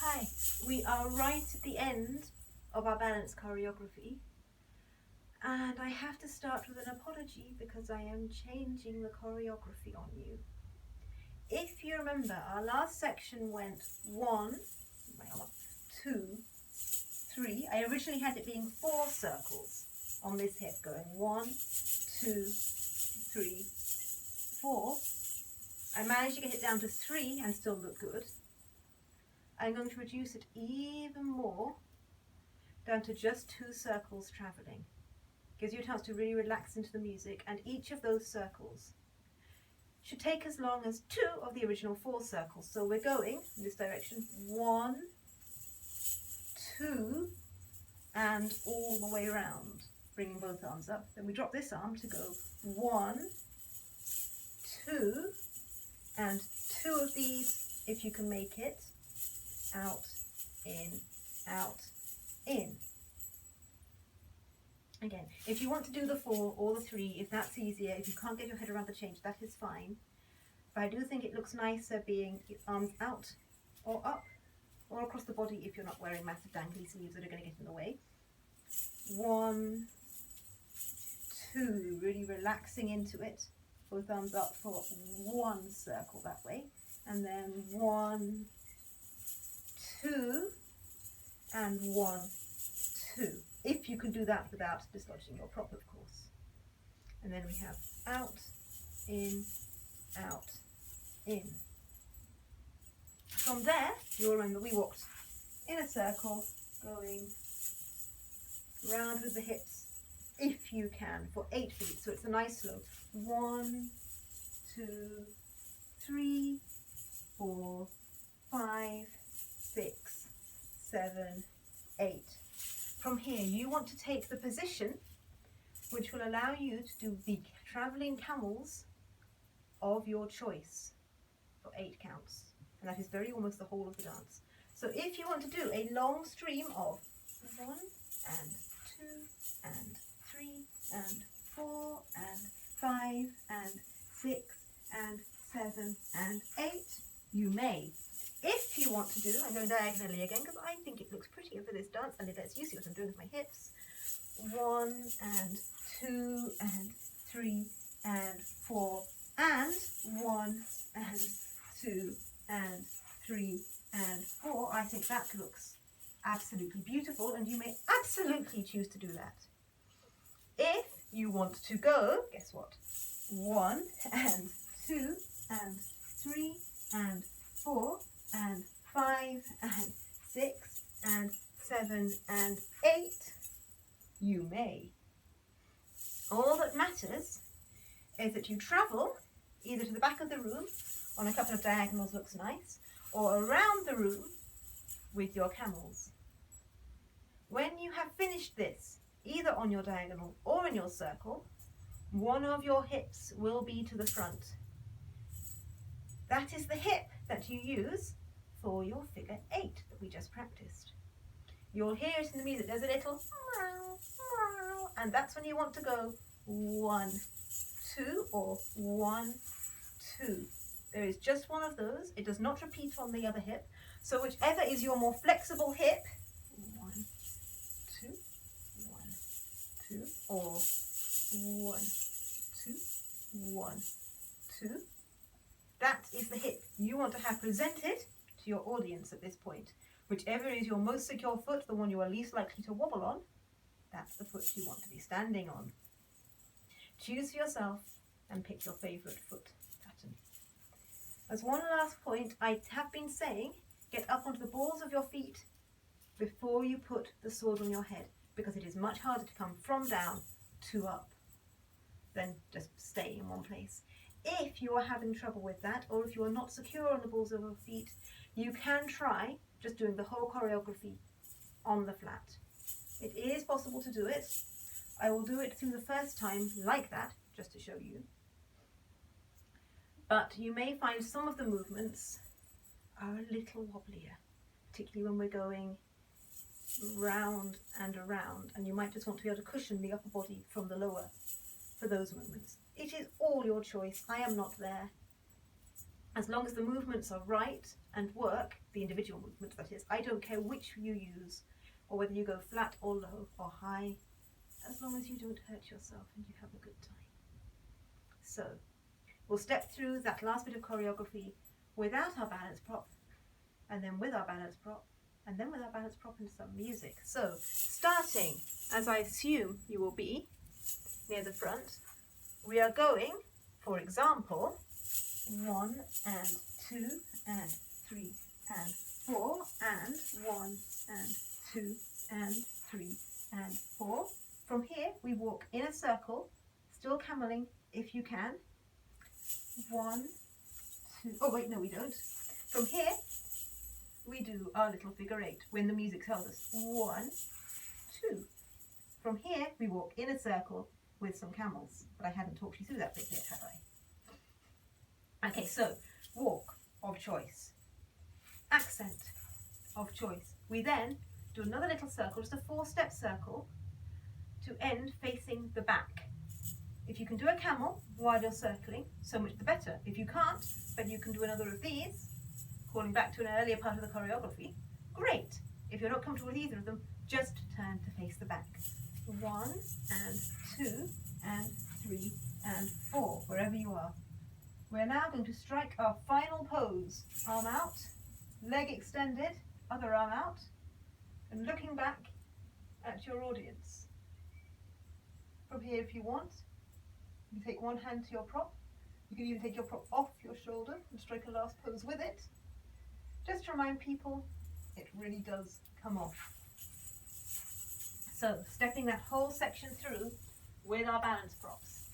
Hi, we are right at the end of our balance choreography, and I have to start with an apology because I am changing the choreography on you. If you remember, our last section went 1, 2, 3. I originally had it being 4 circles on this hip, going 1, 2, 3, 4. I managed to get it down to 3 and still look good. I'm going to reduce it even more down to just 2 circles travelling. Gives you a chance to really relax into the music, and each of those circles should take as long as 2 of the original 4 circles. So we're going in this direction, 1, 2, and all the way around, bringing both arms up. Then we drop this arm to go 1, 2, and 2 of these, if you can make it, out, in, out, in. Again, if you want to do the 4 or the 3, if that's easier, if you can't get your head around the change, that is fine. But I do think it looks nicer being arms out or up or across the body if you're not wearing massive dangly sleeves that are going to get in the way. 1, 2, really relaxing into it. Both arms up for 1 circle that way. And then 1, 2, and 1, 2. If you can do that without dislodging your prop, of course. And then we have out, in, in. From there, you'll remember we walked in a circle, going round with the hips, if you can, for 8 beats. So it's a nice slow. 1, 2, 3, 4, 5, 6, 7, 8. From here, you want to take the position which will allow you to do the travelling camels of your choice for 8 counts. And that is almost the whole of the dance. So if you want to do a long stream of 1 and 2 and 3 and 4 and 5 and 6 and 7 and 8, you may. If you want to do, I'm going diagonally again because I think it looks prettier for this dance, and it lets you see what I'm doing with my hips. 1 and 2 and 3 and 4 and 1 and 2 and 3 and 4. I think that looks absolutely beautiful, and you may absolutely choose to do that. If you want to go, guess what? 1 and 2 and 3 and 4 and 5 and 6 and 7 and 8, you may. All that matters is that you travel either to the back of the room on a couple of diagonals, looks nice, or around the room with your camels. When you have finished this, either on your diagonal or in your circle, one of your hips will be to the front. That is the hip that you use for your figure 8 that we just practiced. You'll hear it in the music. There's a little meow, meow, and that's when you want to go 1, 2, or 1, 2. There is just one of those. It does not repeat on the other hip. So whichever is your more flexible hip, 1, 2, 1, 2, or 1, 2, 1, 2. That is the hip you want to have presented to your audience at this point. Whichever is your most secure foot, the one you are least likely to wobble on, that's the foot you want to be standing on. Choose for yourself and pick your favourite foot pattern. As one last point, I have been saying, get up onto the balls of your feet before you put the sword on your head, because it is much harder to come from down to up than just stay in one place. If you are having trouble with that, or if you are not secure on the balls of your feet, you can try just doing the whole choreography on the flat. It is possible to do it. I will do it through the first time like that, just to show you. But you may find some of the movements are a little wobblier, particularly when we're going round and around, and you might just want to be able to cushion the upper body from the lower for those movements. It is all your choice. I am not there. As long as the movements are right and work, the individual movements that is, I don't care which you use or whether you go flat or low or high, as long as you don't hurt yourself and you have a good time. So we'll step through that last bit of choreography without our balance prop, and then with our balance prop, and then with our balance prop and some music. So starting, as I assume you will be, near the front, we are going, for example, 1 and 2 and 3 and 4 and 1 and 2 and 3 and 4. From here we walk in a circle, still cameling if you can. 1, 2, oh wait, no we don't. From here we do our little figure 8 when the music tells us 1, 2. From here we walk in a circle with some camels, but I hadn't talked you through that bit yet, had I? Okay, so walk of choice, accent of choice. We then do another little circle, just a 4-step circle, to end facing the back. If you can do a camel while you're circling, so much the better. If you can't, but you can do another of these, calling back to an earlier part of the choreography, great. If you're not comfortable with either of them, just turn to face the back. 1 and 2 and 3 and 4, wherever you are. We're now going to strike our final pose. Arm out, leg extended, other arm out, and looking back at your audience. From here, if you want, you take one hand to your prop. You can even take your prop off your shoulder and strike a last pose with it. Just to remind people, it really does come off. So, stepping that whole section through with our balance props.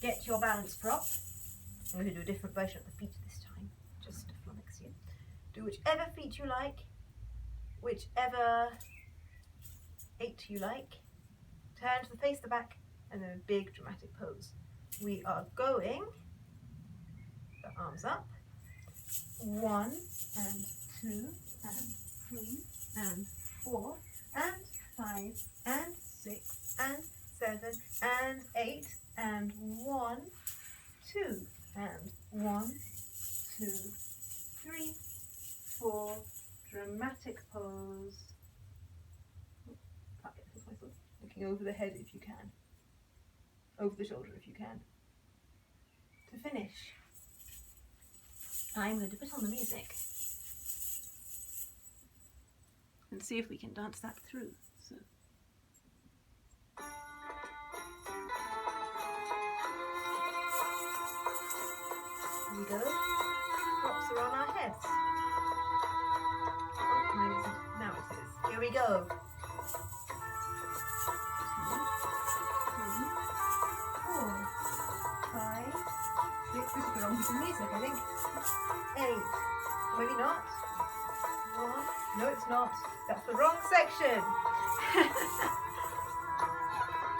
Get your balance prop. I'm going to do a different version of the feet this time, just to flummox you. Do whichever feet you like, whichever 8 you like. Turn to face the back, and then a big dramatic pose. We are going, the arms up, 1 and 2 and 3 and 4 and 5 and 6 and 7 and 8 and 1, 2 and 1, 2, 3, 4, dramatic pose. Can't get this myself. Looking over the head if you can, over the shoulder if you can. To finish, I'm going to put on the music and see if we can dance that through. So. Here we go. Props are on our heads. Oh, no, it isn't. Now it is. Here we go. 2, 3, 4, 5, 6. This is the wrong piece of music, I think. 8. Maybe not. 1. No, it's not. That's the wrong section.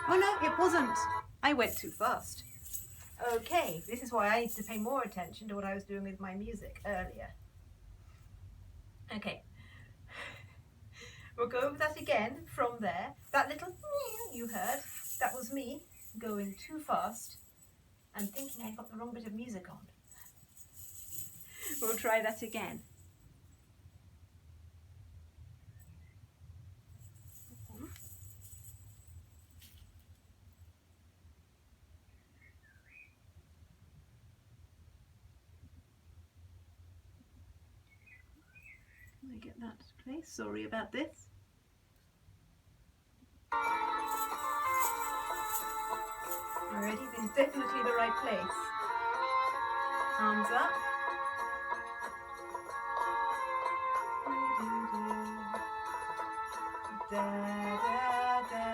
Oh no, it wasn't. I went too fast. Okay, this is why I need to pay more attention to what I was doing with my music earlier. Okay, we'll go over that again from there. That little you heard, that was me going too fast and thinking I got the wrong bit of music on. We'll try that again. Let me get that place. Sorry about this. Already, this is definitely the right place. Arms up. Da, da, da,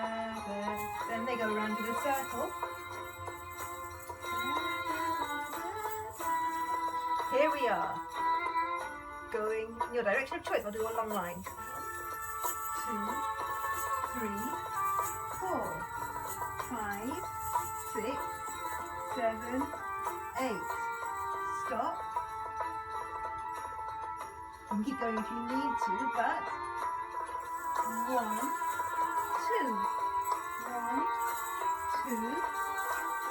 da. Then they go around in a circle. Here we are. Going in your direction of choice. I'll do a long line. 2, 3, 4, 5, 6, 7, 8. Stop. You can keep going if you need to, but 1, 2, 1, 2,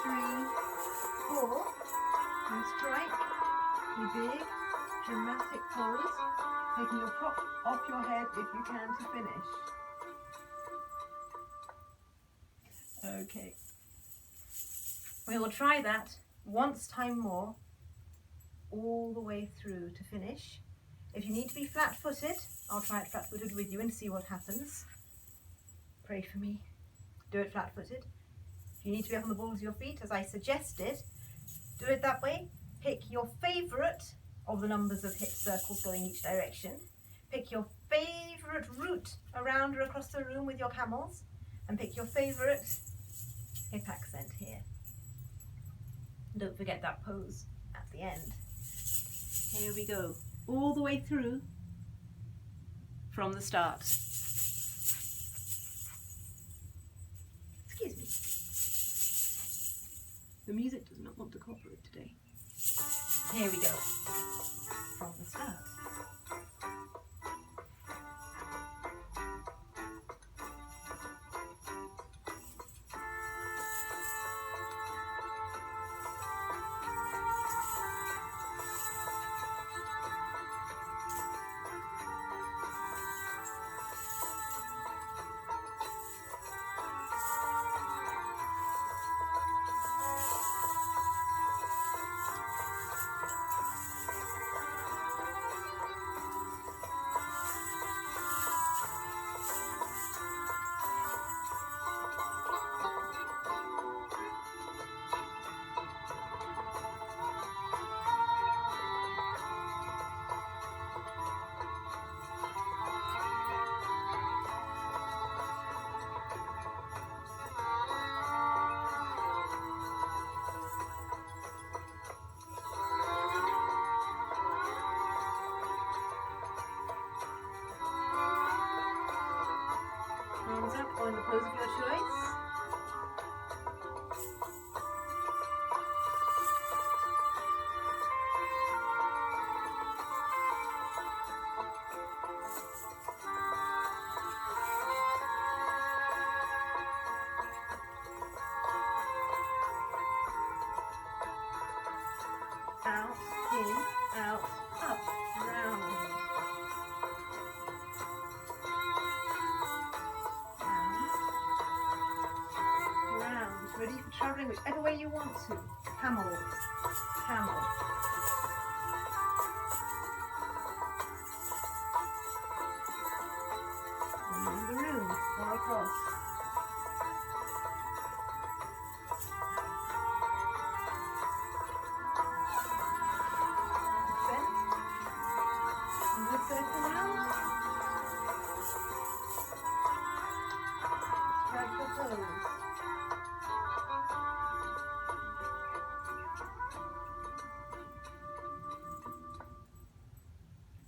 3, 4, and strike. a big, dramatic pose, taking your top off your head if you can to finish. Okay. We will try that once time more, all the way through to finish. If you need to be flat-footed, I'll try it flat-footed with you and see what happens. Pray for me. Do it flat-footed. If you need to be up on the balls of your feet, as I suggested, do it that way. Pick your favourite of the numbers of hip circles going each direction. Pick your favourite route around or across the room with your camels, and pick your favourite hip accent here. Don't forget that pose at the end. Here we go, all the way through from the start. Excuse me. The music does not want to cooperate today. Here we go, from the start. Arms up or in the pose of your choice. Out, in, out, up, round. Ready for travelling whichever way you want to. Camel, camel. Around the room or across. Accent. And good circle round. Grab the pose.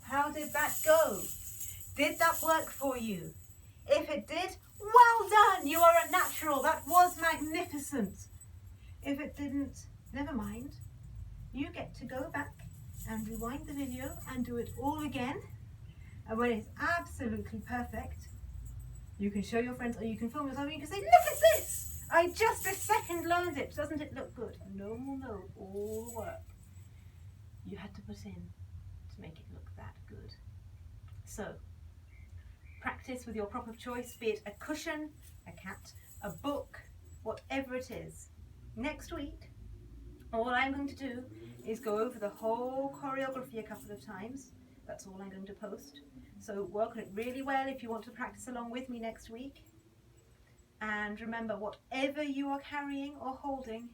How did that go? Did that work for you? If it did, well done! You are a natural. That was magnificent. If it didn't, never mind. You get to go back and rewind the video and do it all again. And when it's absolutely perfect, you can show your friends or you can film yourself and you can say, look at this! I just this second learned it. Doesn't it look good? No more no, all the work you had to put in to make it look that good. So, practice with your prop of choice, be it a cushion, a cat, a book, whatever it is. Next week, all I'm going to do is go over the whole choreography a couple of times. That's all I'm going to post. So work on it really well if you want to practice along with me next week. And remember, whatever you are carrying or holding,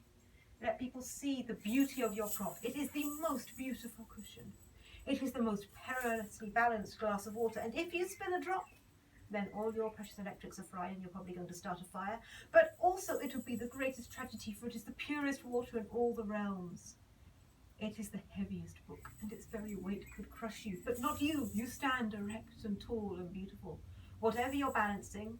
let people see the beauty of your prop. It is the most beautiful cushion. It is the most perilously balanced glass of water. And if you spill a drop, then all your precious electrics are fried and you're probably going to start a fire. But also it would be the greatest tragedy, for it is the purest water in all the realms. It is the heaviest book, and its very weight could crush you. But not you. You stand erect and tall and beautiful. Whatever you're balancing,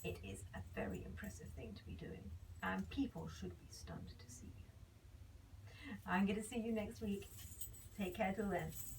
it is a very impressive thing to be doing. And people should be stunned to see you. I'm going to see you next week. Take care till then.